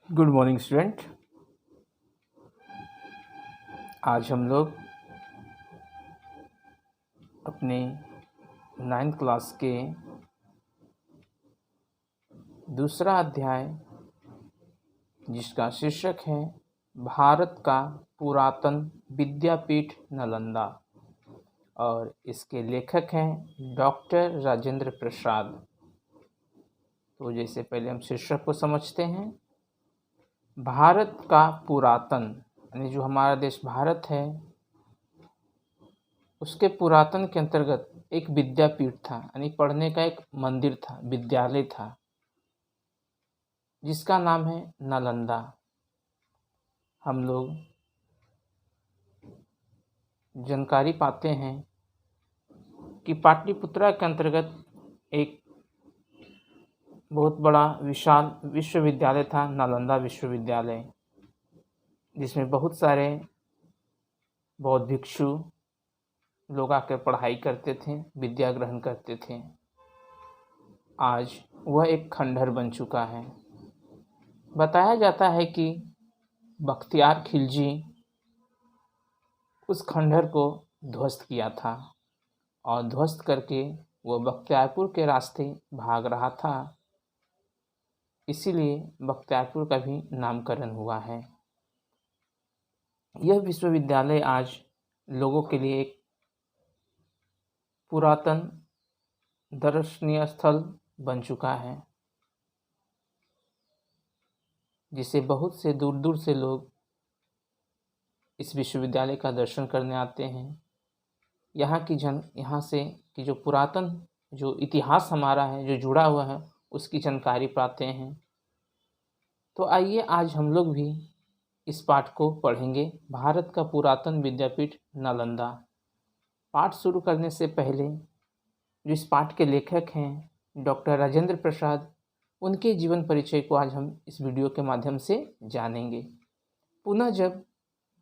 Good morning student. आज हम लोग अपने 9th क्लास के दूसरा अध्याय जिसका शीर्षक है भारत का पुरातन विद्यापीठ नालंदा और इसके लेखक हैं डॉक्टर राजेंद्र प्रसाद। तो जैसे पहले हम शीर्षक को समझते हैं। भारत का पुरातन यानी जो हमारा देश भारत है उसके पुरातन के अंतर्गत एक विद्यापीठ था, यानी पढ़ने का एक मंदिर था, विद्यालय था, जिसका नाम है नालंदा। हम लोग जानकारी पाते हैं कि पाटलिपुत्रा के अंतर्गत एक बहुत बड़ा विशाल विश्वविद्यालय था, नालंदा विश्वविद्यालय, जिसमें बहुत सारे बौद्ध भिक्षु लोग आकर पढ़ाई करते थे, विद्या ग्रहण करते थे। आज वह एक खंडहर बन चुका है। बताया जाता है कि बख्तियार खिलजी उस खंडहर को ध्वस्त किया था और ध्वस्त करके वह बख्तियारपुर के रास्ते भाग रहा था, इसीलिए बख्तियारपुर का भी नामकरण हुआ है। यह विश्वविद्यालय आज लोगों के लिए एक पुरातन दर्शनीय स्थल बन चुका है, जिसे बहुत से दूर दूर से लोग इस विश्वविद्यालय का दर्शन करने आते हैं। यहाँ से कि जो पुरातन जो इतिहास हमारा है जो जुड़ा हुआ है उसकी जानकारी पाते हैं। तो आइए आज हम लोग भी इस पाठ को पढ़ेंगे, भारत का पुरातन विद्यापीठ नालंदा। पाठ शुरू करने से पहले जो इस पाठ के लेखक हैं डॉक्टर राजेंद्र प्रसाद, उनके जीवन परिचय को आज हम इस वीडियो के माध्यम से जानेंगे। पुनः जब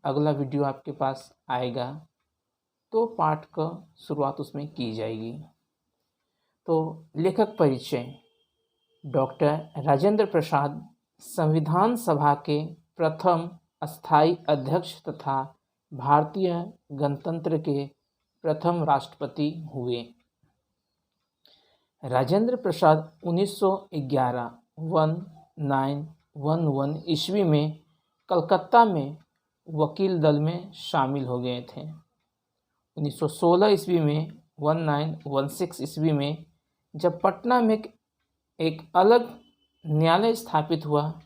अगला वीडियो आपके पास आएगा तो पाठ का शुरुआत उसमें की जाएगी। तो लेखक परिचय। डॉक्टर राजेंद्र प्रसाद संविधान सभा के प्रथम अस्थायी अध्यक्ष तथा भारतीय गणतंत्र के प्रथम राष्ट्रपति हुए। राजेंद्र प्रसाद 1911 ईस्वी में कलकत्ता में वकील दल में शामिल हो गए थे। 1916 ईस्वी में 1916 ईस्वी में जब पटना में एक अलग न्यायालय स्थापित हुआ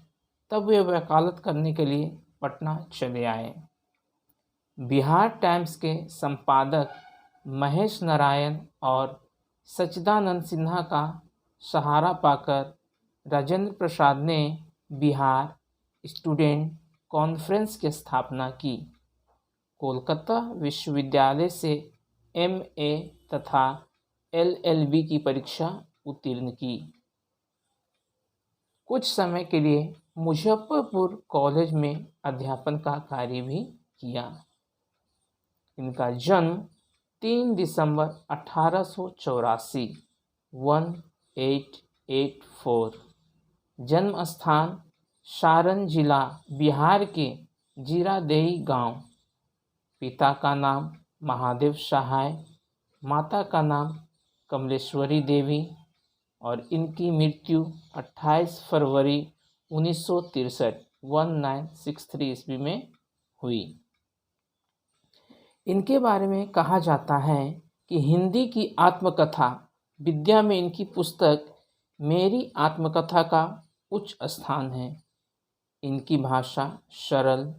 तब वे वकालत करने के लिए पटना चले आए। बिहार टाइम्स के संपादक महेश नारायण और सच्चिदानंद सिन्हा का सहारा पाकर राजेंद्र प्रसाद ने बिहार स्टूडेंट कॉन्फ्रेंस की स्थापना की। कोलकाता विश्वविद्यालय से MA तथा LLB की परीक्षा उत्तीर्ण की। कुछ समय के लिए मुजफ्फरपुर कॉलेज में अध्यापन का कार्य भी किया। इनका जन्म 3 दिसंबर 1884 1884, जन्म स्थान सारण जिला बिहार के जीरादेई गांव। पिता का नाम महादेव सहाय, माता का नाम कमलेश्वरी देवी और इनकी मृत्यु 28 फरवरी 1963 ईस्वी में हुई। इनके बारे में कहा जाता है कि हिंदी की आत्मकथा विद्या में इनकी पुस्तक मेरी आत्मकथा का उच्च स्थान है। इनकी भाषा सरल,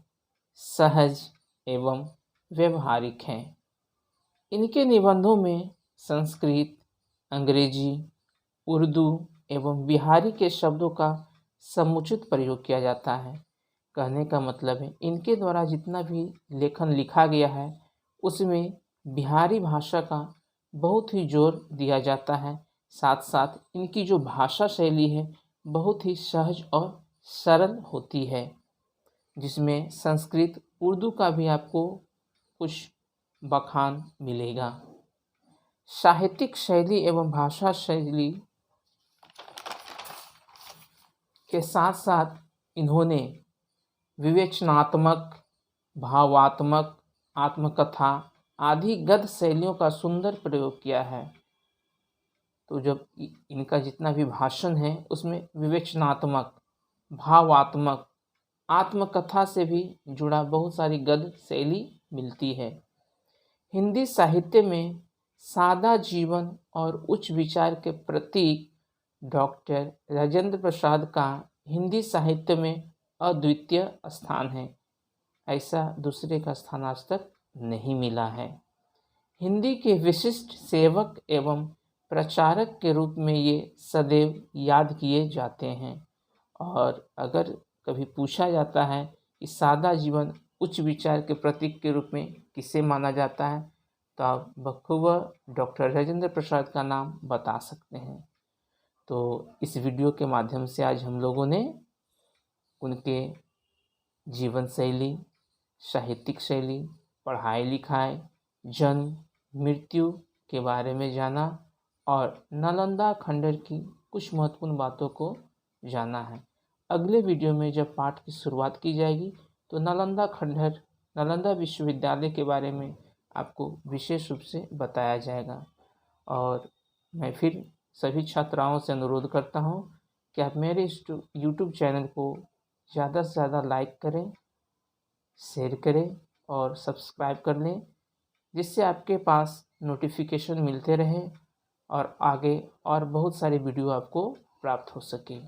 सहज एवं व्यवहारिक है। इनके निबंधों में संस्कृत, अंग्रेजी, उर्दू एवं बिहारी के शब्दों का समुचित प्रयोग किया जाता है। कहने का मतलब है इनके द्वारा जितना भी लेखन लिखा गया है उसमें बिहारी भाषा का बहुत ही जोर दिया जाता है। साथ साथ इनकी जो भाषा शैली है बहुत ही सहज और सरल होती है, जिसमें संस्कृत, उर्दू का भी आपको कुछ बखान मिलेगा। साहित्यिक शैली एवं भाषा शैली के साथ साथ इन्होंने विवेचनात्मक, भावात्मक, आत्मकथा आदि गद्य शैलियों का सुंदर प्रयोग किया है। तो जब इनका जितना भी भाषण है उसमें विवेचनात्मक, भावात्मक, आत्मकथा से भी जुड़ा बहुत सारी गद्य शैली मिलती है। हिंदी साहित्य में सादा जीवन और उच्च विचार के प्रतीक डॉक्टर राजेंद्र प्रसाद का हिंदी साहित्य में अद्वितीय स्थान है। ऐसा दूसरे का स्थान आज तक नहीं मिला है। हिंदी के विशिष्ट सेवक एवं प्रचारक के रूप में ये सदैव याद किए जाते हैं। और अगर कभी पूछा जाता है कि सादा जीवन उच्च विचार के प्रतीक के रूप में किसे माना जाता है, तो आप बखूबी डॉक्टर राजेंद्र प्रसाद का नाम बता सकते हैं। तो इस वीडियो के माध्यम से आज हम लोगों ने उनके जीवन शैली, साहित्यिक शैली, पढ़ाई लिखाई, जन्म, मृत्यु के बारे में जाना और नालंदा खंडहर की कुछ महत्वपूर्ण बातों को जाना है। अगले वीडियो में जब पाठ की शुरुआत की जाएगी तो नालंदा खंडहर, नालंदा विश्वविद्यालय के बारे में आपको विशेष रूप से बताया जाएगा। और मैं फिर सभी छात्राओं से अनुरोध करता हूँ कि आप मेरे इस यूट्यूब चैनल को ज़्यादा से ज़्यादा लाइक करें, शेयर करें और सब्सक्राइब कर लें, जिससे आपके पास नोटिफिकेशन मिलते रहे और आगे और बहुत सारे वीडियो आपको प्राप्त हो सके।